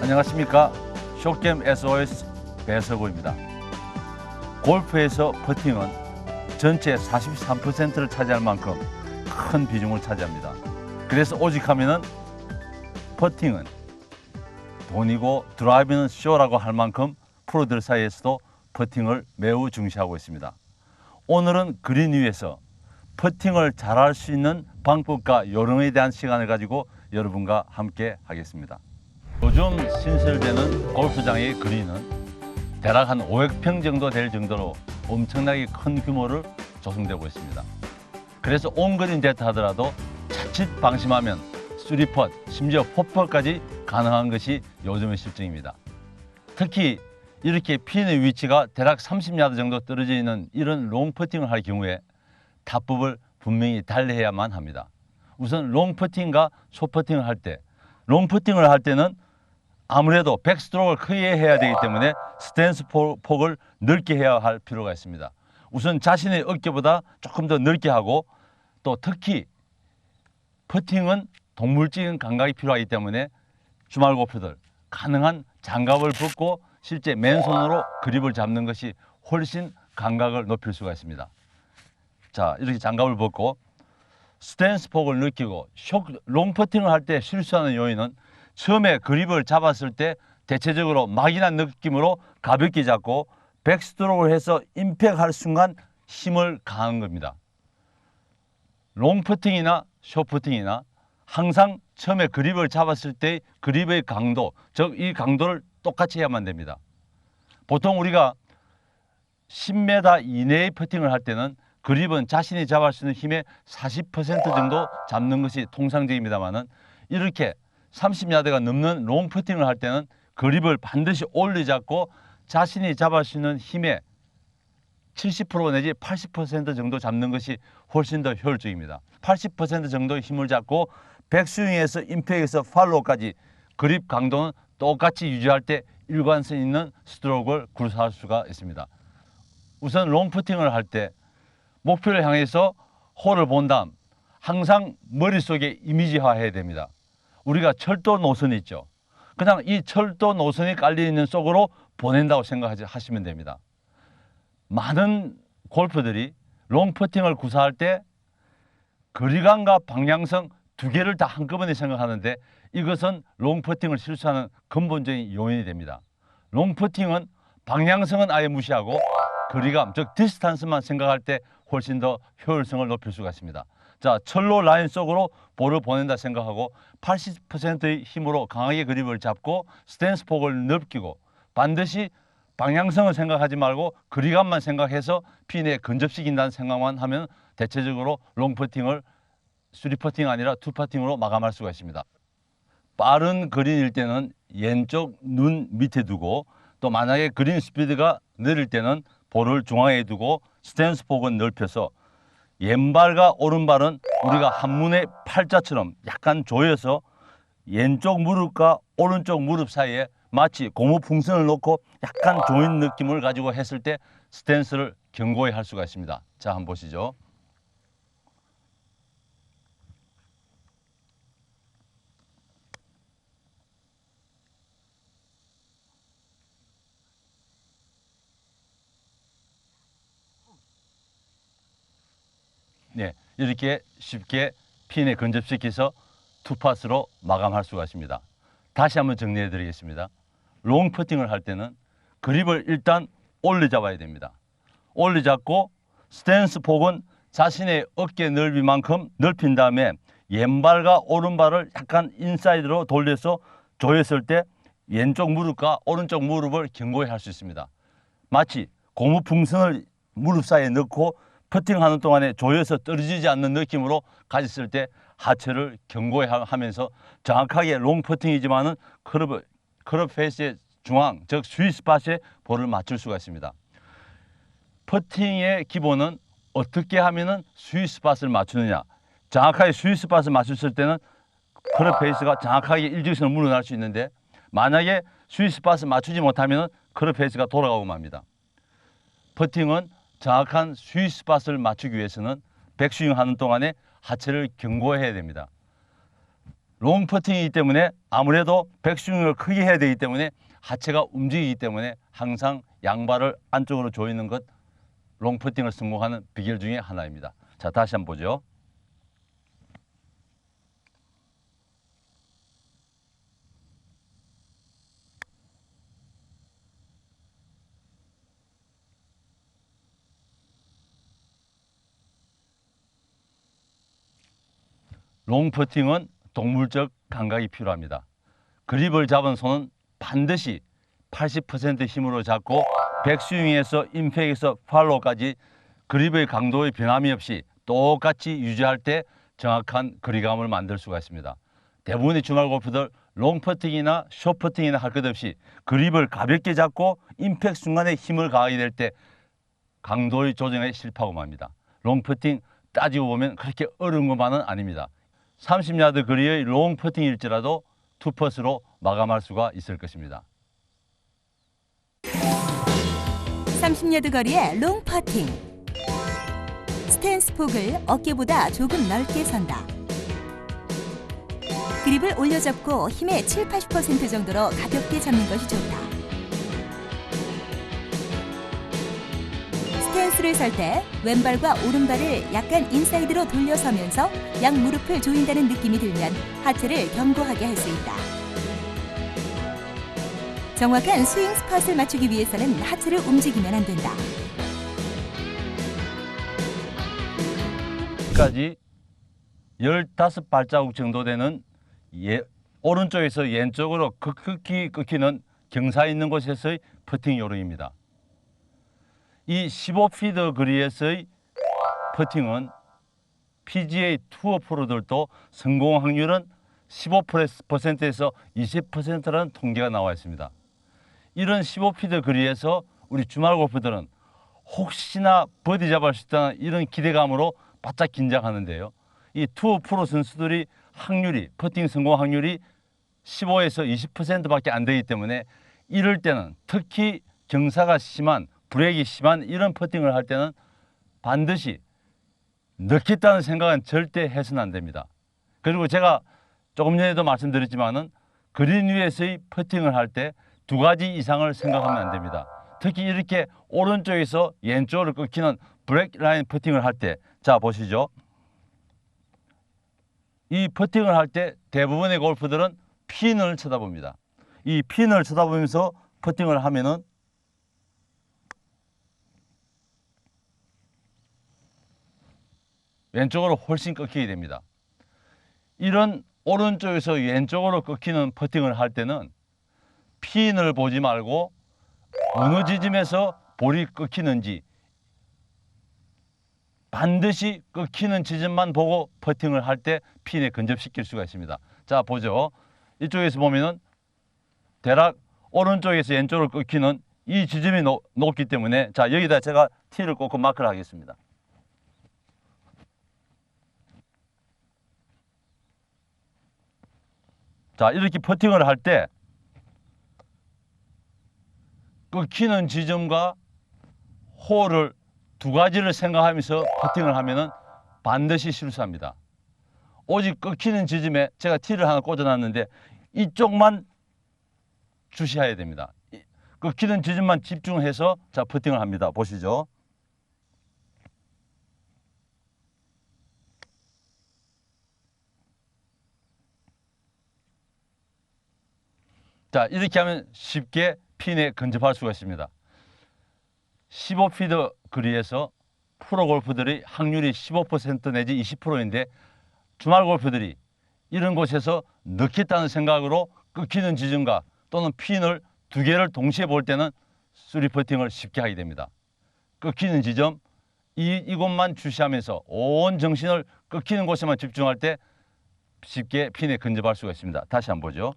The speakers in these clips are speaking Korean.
안녕하십니까. 숏게임 SOS 배석우입니다. 골프에서 퍼팅은 전체 43%를 차지할 만큼 큰 비중을 차지합니다. 그래서 오직하면은 퍼팅은 돈이고 드라이브는 쇼라고 할 만큼 프로들 사이에서도 퍼팅을 매우 중시하고 있습니다. 오늘은 그린 위에서 퍼팅을 잘할 수 있는 방법과 요령에 대한 시간을 가지고 여러분과 함께 하겠습니다. 요즘 신설되는 골프장의 그린은 대략 한 500평 정도 될 정도로 엄청나게 큰 규모를 조성되고 있습니다. 그래서 온그린 데이터 하더라도 자칫 방심하면 3펫, 심지어 4펫까지 가능한 것이 요즘의 실정입니다. 특히 이렇게 핀의 위치가 대략 30야드 정도 떨어져 있는 이런 롱 퍼팅을 할 경우에 타법을 분명히 달리해야만 합니다. 우선 롱 퍼팅과 숏 퍼팅을 할 때, 롱 퍼팅을 할 때는 아무래도 백스트로크를 크게 해야 되기 때문에 스탠스 폭을 넓게 해야 할 필요가 있습니다. 우선 자신의 어깨보다 조금 더 넓게 하고, 또 특히 퍼팅은 동물적인 감각이 필요하기 때문에 주말 골퍼들 가능한 장갑을 벗고 실제 맨손으로 그립을 잡는 것이 훨씬 감각을 높일 수가 있습니다. 자, 이렇게 장갑을 벗고 스탠스 폭을 느끼고 롱 퍼팅을 할 때 실수하는 요인은 처음에 그립을 잡았을 때 대체적으로 막연한 느낌으로 가볍게 잡고 백스트로크를 해서 임팩할 순간 힘을 가한 겁니다. 롱 퍼팅이나 숏 퍼팅이나 항상 처음에 그립을 잡았을 때 그립의 강도, 즉 이 강도를 똑같이 해야만 됩니다. 보통 우리가 10m 이내의 퍼팅을 할 때는 그립은 자신이 잡을 수 있는 힘의 40% 정도 잡는 것이 통상적입니다만은, 이렇게 30야드가 넘는 롱 퍼팅을 할 때는 그립을 반드시 올려 잡고 자신이 잡을 수 있는 힘의 70% 내지 80% 정도 잡는 것이 훨씬 더 효율적입니다. 80% 정도의 힘을 잡고 백스윙에서 임팩에서 팔로우까지 그립 강도는 똑같이 유지할 때 일관성 있는 스트로크를 구사할 수가 있습니다. 우선 롱 퍼팅을 할 때 목표를 향해서 홀을 본 다음 항상 머릿속에 이미지화해야 됩니다. 우리가 철도 노선이 있죠. 그냥 이 철도 노선이 깔려있는 속으로 보낸다고 생각하시면 됩니다. 많은 골퍼들이 롱 퍼팅을 구사할 때 거리감과 방향성 두 개를 다 한꺼번에 생각하는데, 이것은 롱 퍼팅을 실수하는 근본적인 요인이 됩니다. 롱 퍼팅은 방향성은 아예 무시하고 거리감, 즉 디스턴스만 생각할 때 훨씬 더 효율성을 높일 수가 있습니다. 자, 철로 라인 속으로 볼을 보낸다 생각하고 80%의 힘으로 강하게 그립을 잡고 스탠스 폭을 넓히고 반드시 방향성을 생각하지 말고 거리감만 생각해서 핀에 근접시킨다는 생각만 하면 대체적으로 롱 퍼팅을 3퍼팅 아니라 2퍼팅으로 마감할 수가 있습니다. 빠른 그린일 때는 왼쪽 눈 밑에 두고, 또 만약에 그린 스피드가 느릴 때는 볼을 중앙에 두고 스탠스 폭은 넓혀서 왼발과 오른발은 우리가 한문의 팔자처럼 약간 조여서 왼쪽 무릎과 오른쪽 무릎 사이에 마치 고무풍선을 놓고 약간 조인 느낌을 가지고 했을 때 스탠스를 견고히 할 수가 있습니다. 자, 한번 보시죠. 네, 이렇게 쉽게 핀에 근접시켜서 투팟으로 마감할 수가 있습니다. 다시 한번 정리해 드리겠습니다. 롱 퍼팅을 할 때는 그립을 일단 올려 잡아야 됩니다. 올려 잡고 스탠스 폭은 자신의 어깨 넓이만큼 넓힌 다음에 왼발과 오른발을 약간 인사이드로 돌려서 조였을 때 왼쪽 무릎과 오른쪽 무릎을 견고히 할 수 있습니다. 마치 고무풍선을 무릎 사이에 넣고 퍼팅하는 동안에 조여서 떨어지지 않는 느낌으로 가졌을 때 하체를 견고히 하면서 정확하게 롱 퍼팅이지만은 클럽 페이스의 중앙, 즉 스윗 스팟에 볼을 맞출 수가 있습니다. 퍼팅의 기본은 어떻게 하면은 스윗 스팟을 맞추느냐. 정확하게 스윗 스팟을 맞췄을 때는 클럽 페이스가 정확하게 일직선으로 물러날 수 있는데, 만약에 스윗 스팟을 맞추지 못하면 클럽 페이스가 돌아가고 맙니다. 퍼팅은 정확한 스윗 스팟을 맞추기 위해서는 백스윙 하는 동안에 하체를 견고해야 됩니다. 롱 퍼팅이기 때문에 아무래도 백스윙을 크게 해야 되기 때문에 하체가 움직이기 때문에 항상 양발을 안쪽으로 조이는 것 롱 퍼팅을 성공하는 비결 중에 하나입니다. 자, 다시 한번 보죠. 롱 퍼팅은 동물적 감각이 필요합니다. 그립을 잡은 손은 반드시 80% 힘으로 잡고 백스윙에서 임팩에서 팔로우까지 그립의 강도의 변함이 없이 똑같이 유지할 때 정확한 거리감을 만들 수가 있습니다. 대부분의 주말 골프들 롱 퍼팅이나 숏 퍼팅이나 할 것 없이 그립을 가볍게 잡고 임팩 순간에 힘을 가하게 될 때 강도의 조정에 실패하고 맙니다. 롱 퍼팅 따지고 보면 그렇게 어려운 것만은 아닙니다. 30야드 거리의 롱 퍼팅일지라도 투퍼스로 마감할 수가 있을 것입니다. 30야드 거리의 롱 퍼팅. 스탠스 폭을 어깨보다 조금 넓게 선다. 그립을 올려잡고 힘의 70-80% 정도로 가볍게 잡는 것이 좋다. 스탠스를 설 때 왼발과 오른발을 약간 인사이드로 돌려서면서 양 무릎을 조인다는 느낌이 들면 하체를 견고하게 할 수 있다. 정확한 스윙 스팟을 맞추기 위해서는 하체를 움직이면 안 된다. 까지 15발자국 정도 되는 오른쪽에서 왼쪽으로 급격히 꺾이는 경사 있는 곳에서의 퍼팅 요령입니다. 이 15피트 거리에서의 퍼팅은 PGA 투어 프로들도 성공 확률은 15%에서 20%라는 통계가 나와 있습니다. 이런 15피트 거리에서 우리 주말 골프들은 혹시나 버디 잡을 수 있다는 이런 기대감으로 바짝 긴장하는데요. 이 투어 프로 선수들이 확률이 퍼팅 성공 확률이 15에서 20%밖에 안 되기 때문에 이럴 때는 특히 경사가 심한 브레이크가 심한 이런 퍼팅을 할 때는 반드시 넣겠다는 생각은 절대 해서는 안 됩니다. 그리고 제가 조금 전에도 말씀드렸지만은 그린 위에서의 퍼팅을 할 때 2가지 이상을 생각하면 안 됩니다. 특히 이렇게 오른쪽에서 왼쪽으로 꺾이는 브레이크 라인 퍼팅을 할 때, 자 보시죠. 이 퍼팅을 할 때 대부분의 골프들은 핀을 쳐다봅니다. 이 핀을 쳐다보면서 퍼팅을 하면은 왼쪽으로 훨씬 꺾이게 됩니다. 이런 오른쪽에서 왼쪽으로 꺾이는 퍼팅을 할 때는 핀을 보지 말고 어느 지점에서 볼이 꺾이는지 반드시 꺾이는 지점만 보고 퍼팅을 할 때 핀에 근접시킬 수가 있습니다. 자 보죠. 이쪽에서 보면은 대략 오른쪽에서 왼쪽으로 꺾이는 이 지점이 높기 때문에 자 여기다 제가 티를 꽂고 마크를 하겠습니다. 자 이렇게 퍼팅을 할 때 꺾이는 지점과 홀을 2가지를 생각하면서 퍼팅을 하면은 반드시 실수합니다. 오직 꺾이는 지점에 제가 티를 하나 꽂아놨는데 이쪽만 주시해야 됩니다. 꺾이는 지점만 집중해서 자 퍼팅을 합니다. 보시죠. 자 이렇게 하면 쉽게 핀에 근접할 수가 있습니다. 15피트 거리에서 프로 골프들이 확률이 15% 내지 20%인데 주말 골프들이 이런 곳에서 넣겠다는 생각으로 꺾이는 지점과 또는 핀을 2개를 동시에 볼 때는 쓰리 퍼팅을 쉽게 하게 됩니다. 꺾이는 지점 이곳만 주시하면서 온 정신을 꺾이는 곳에만 집중할 때 쉽게 핀에 근접할 수가 있습니다. 다시 한번 보죠.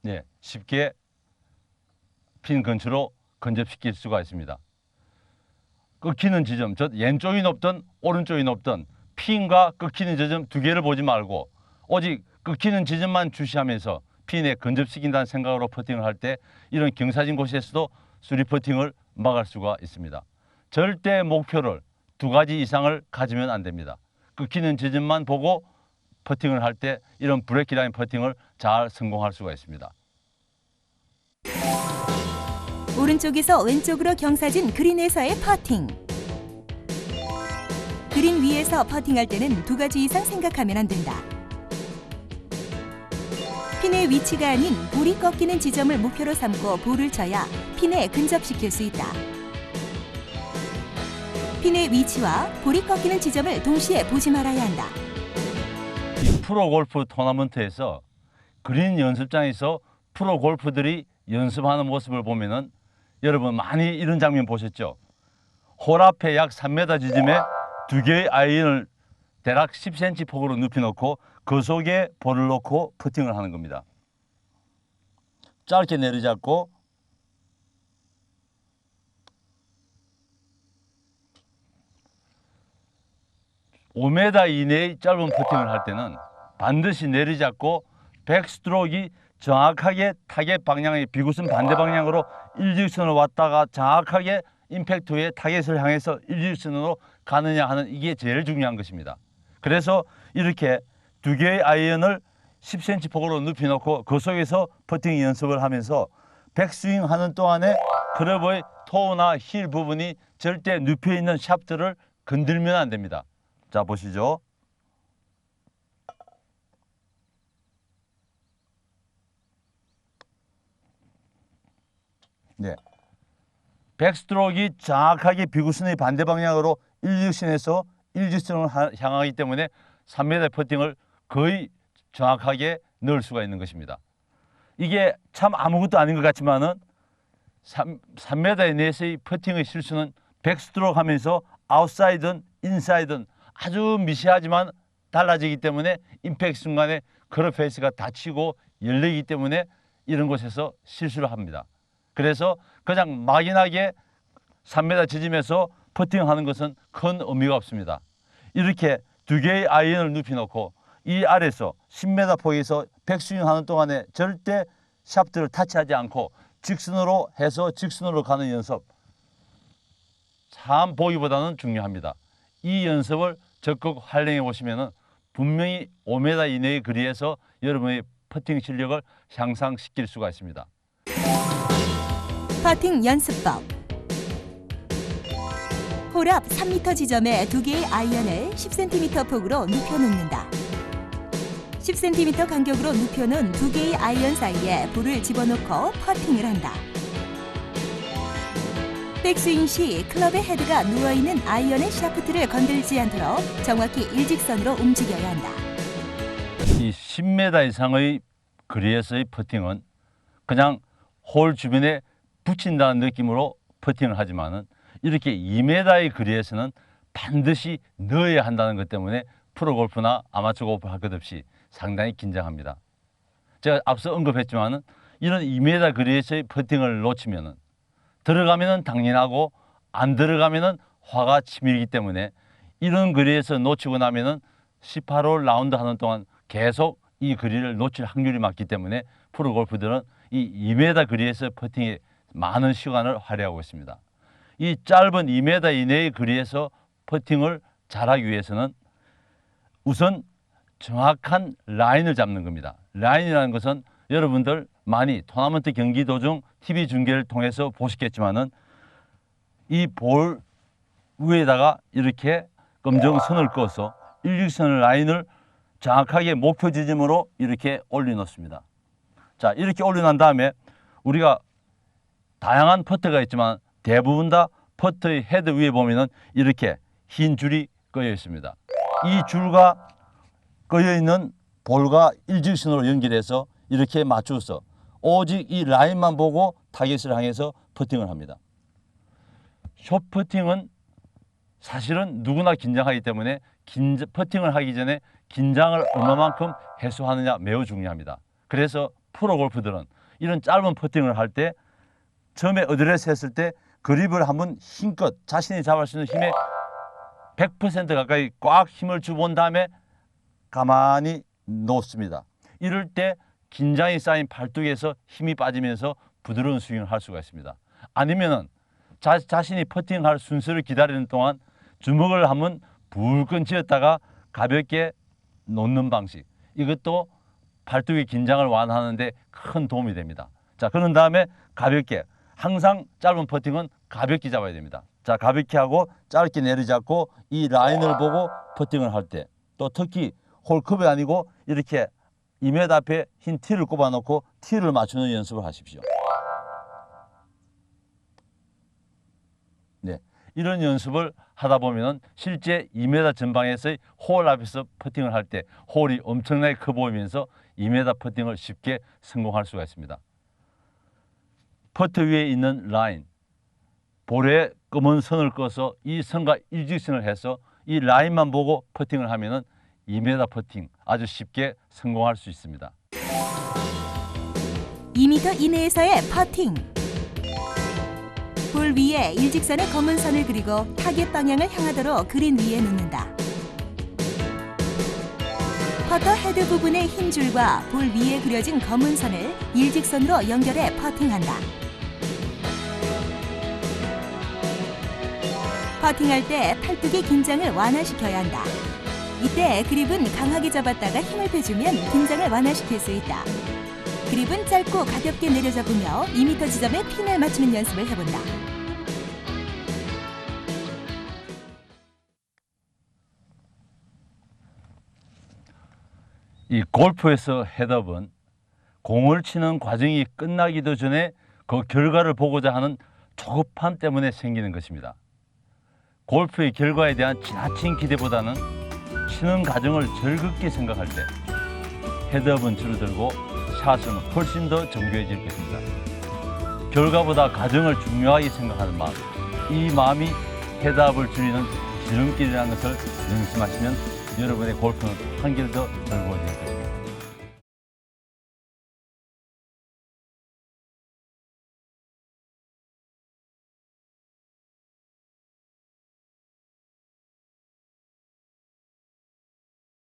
네, 쉽게 핀 근처로 근접시킬 수가 있습니다. 꺾이는 지점, 왼쪽이 높든 오른쪽이 높든 핀과 꺾이는 지점 2개를 보지 말고 오직 꺾이는 지점만 주시하면서 핀에 근접시킨다는 생각으로 퍼팅을 할 때 이런 경사진 곳에서도 수리 퍼팅을 막을 수가 있습니다. 절대 목표를 2가지 이상을 가지면 안 됩니다. 끊기는 지점만 보고 퍼팅을 할 때 이런 브레이크 라인 퍼팅을 잘 성공할 수가 있습니다. 오른쪽에서 왼쪽으로 경사진 그린에서의 퍼팅. 그린 위에서 퍼팅할 때는 2가지 이상 생각하면 안 된다. 핀의 위치가 아닌 볼이 꺾이는 지점을 목표로 삼고 볼을 쳐야 핀에 근접시킬 수 있다. 핀의 위치와 볼이 꺾이는 지점을 동시에 보지 말아야 한다. 이 프로 골프 토너먼트에서 그린 연습장에서 프로 골프들이 연습하는 모습을 보면은 여러분 많이 이런 장면 보셨죠? 홀 앞에 약 3m 지점에 2개의 아이언을 대략 10cm 폭으로 눕혀 놓고 그 속에 볼을 놓고 퍼팅을 하는 겁니다. 짧게 내리잡고 (5m) 이내의 짧은 퍼팅을 할 때는 반드시 내리잡고 백스트로크가 정확하게 타겟 방향의 비구슴 반대 방향으로 일직선으로 왔다가 정확하게 임팩트 후에 타겟을 향해서 일직선으로 가느냐 하는 이게 제일 중요한 것입니다. 그래서 이렇게 2개의 아이언을 10cm 폭으로 눕혀놓고 그 속에서 퍼팅 연습을 하면서 백스윙 하는 동안에 클럽의 토우나 힐 부분이 절대 눕혀있는 샤프트를 건들면 안 됩니다. 자, 보시죠. 네. 백스트로크가 정확하게 비구선의 반대 방향으로 일직선에서 일직선을 향하기 때문에 3m 퍼팅을 거의 정확하게 넣을 수가 있는 것입니다. 이게 참 아무것도 아닌 것 같지만은 3m 내에서의 퍼팅의 실수는 백스트로크 하면서 아웃사이드든 인사이드든 아주 미세하지만 달라지기 때문에 임팩트 순간에 클럽 페이스가 다치고 열리기 때문에 이런 곳에서 실수를 합니다. 그래서 그냥 막연하게 3m 지점에서 퍼팅하는 것은 큰 의미가 없습니다. 이렇게 2개의 아이언을 눕혀놓고 이 아래에서 10m 폭에서 백스윙하는 동안에 절대 샤프트를 타치하지 않고 직선으로 해서 직선으로 가는 연습 참 보기보다는 중요합니다. 이 연습을 적극 활용해 보시면 분명히 5m 이내의 거리에서 여러분의 퍼팅 실력을 향상시킬 수가 있습니다. 퍼팅 연습법. 홀 앞 3m 지점에 2개의 아이언을 10cm 폭으로 눕혀놓는다. 10cm 간격으로 눕혀놓은 2개의 아이언 사이에 볼을 집어넣고 퍼팅을 한다. 백스윙 시 클럽의 헤드가 누워있는 아이언의 샤프트를 건들지 않도록 정확히 일직선으로 움직여야 한다. 이 10m 이상의 거리에서의 퍼팅은 그냥 홀 주변에 붙인다는 느낌으로 퍼팅을 하지만은 이렇게 2m의 거리에서는 반드시 넣어야 한다는 것 때문에 프로골프나 아마추어 골프 할 것 없이 상당히 긴장합니다. 제가 앞서 언급했지만은 이런 2m 거리에서의 퍼팅을 놓치면은 들어가면은 당연하고 안 들어가면은 화가 치밀기 때문에 이런 거리에서 놓치고 나면은 18홀 라운드 하는 동안 계속 이 거리를 놓칠 확률이 많기 때문에 프로골프들은 이 2m 거리에서 퍼팅에 많은 시간을 할애하고 있습니다. 이 짧은 2m 이내의 거리에서 퍼팅을 잘하기 위해서는 우선 정확한 라인을 잡는 겁니다. 라인이라는 것은 여러분들 많이 토너먼트 경기 도중 TV 중계를 통해서 보시겠지만은 이 볼 위에다가 이렇게 검정 선을 그어서 일직선 라인을 정확하게 목표 지점으로 이렇게 올려놓습니다. 자, 이렇게 올려놓은 다음에 우리가 다양한 퍼터가 있지만 대부분 다 퍼터의 헤드 위에 보면은 이렇게 흰 줄이 꺼여 있습니다. 이 줄과 꺼여 있는 볼과 일직선으로 연결해서 이렇게 맞춰서 오직 이 라인만 보고 타겟을 향해서 퍼팅을 합니다. 숏 퍼팅은 사실은 누구나 긴장하기 때문에 퍼팅을 하기 전에 긴장을 얼마만큼 해소하느냐 매우 중요합니다. 그래서 프로 골프들은 이런 짧은 퍼팅을 할 때 처음에 어드레스 했을 때 그립을 한번 힘껏 자신이 잡을 수 있는 힘에 100% 가까이 꽉 힘을 주본 다음에 가만히 놓습니다. 이럴 때 긴장이 쌓인 팔뚝에서 힘이 빠지면서 부드러운 스윙을 할 수가 있습니다. 아니면은 자신이 퍼팅할 순서를 기다리는 동안 주먹을 한번 불끈 쥐었다가 가볍게 놓는 방식. 이것도 팔뚝의 긴장을 완화하는데 큰 도움이 됩니다. 자, 그런 다음에 가볍게, 항상 짧은 퍼팅은 가볍게 잡아야 됩니다. 자, 가볍게 하고 짧게 내려잡고 이 라인을 보고 퍼팅을 할 때, 또 특히 홀컵이 아니고 이렇게 2m 앞에 흰 티를 꼽아 놓고 티를 맞추는 연습을 하십시오. 네, 이런 연습을 하다 보면 실제 2m 전방에서의 홀 앞에서 퍼팅을 할 때 홀이 엄청나게 커 보이면서 2m 퍼팅을 쉽게 성공할 수가 있습니다. 퍼터 위에 있는 라인, 볼에 검은 선을 꺼서 이 선과 일직선을 해서 이 라인만 보고 퍼팅을 하면은 2m 퍼팅 아주 쉽게 성공할 수 있습니다. 2m 이내에서의 퍼팅. 볼 위에 일직선의 검은 선을 그리고 타겟 방향을 향하도록 그린 위에 놓는다. 퍼터 헤드 부분의 흰 줄과 볼 위에 그려진 검은 선을 일직선으로 연결해 퍼팅한다. 퍼팅할 때 팔뚝의 긴장을 완화시켜야 한다. 이때 그립은 강하게 잡았다가 힘을 빼주면 긴장을 완화시킬 수 있다. 그립은 짧고 가볍게 내려잡으며 2m 지점에 핀을 맞추는 연습을 해본다. 이 골프에서 헤드업은 공을 치는 과정이 끝나기도 전에 그 결과를 보고자 하는 조급함 때문에 생기는 것입니다. 골프의 결과에 대한 지나친 기대보다는 치는 과정을 즐겁게 생각할 때 헤드업은 줄어들고 샷은 훨씬 더 정교해질 것입니다. 결과보다 과정을 중요하게 생각하는 마음, 이 마음이 헤드업을 줄이는 지름길이라는 것을 명심하시면 여러분의 골프는 한결 더 즐거워질 것입니다.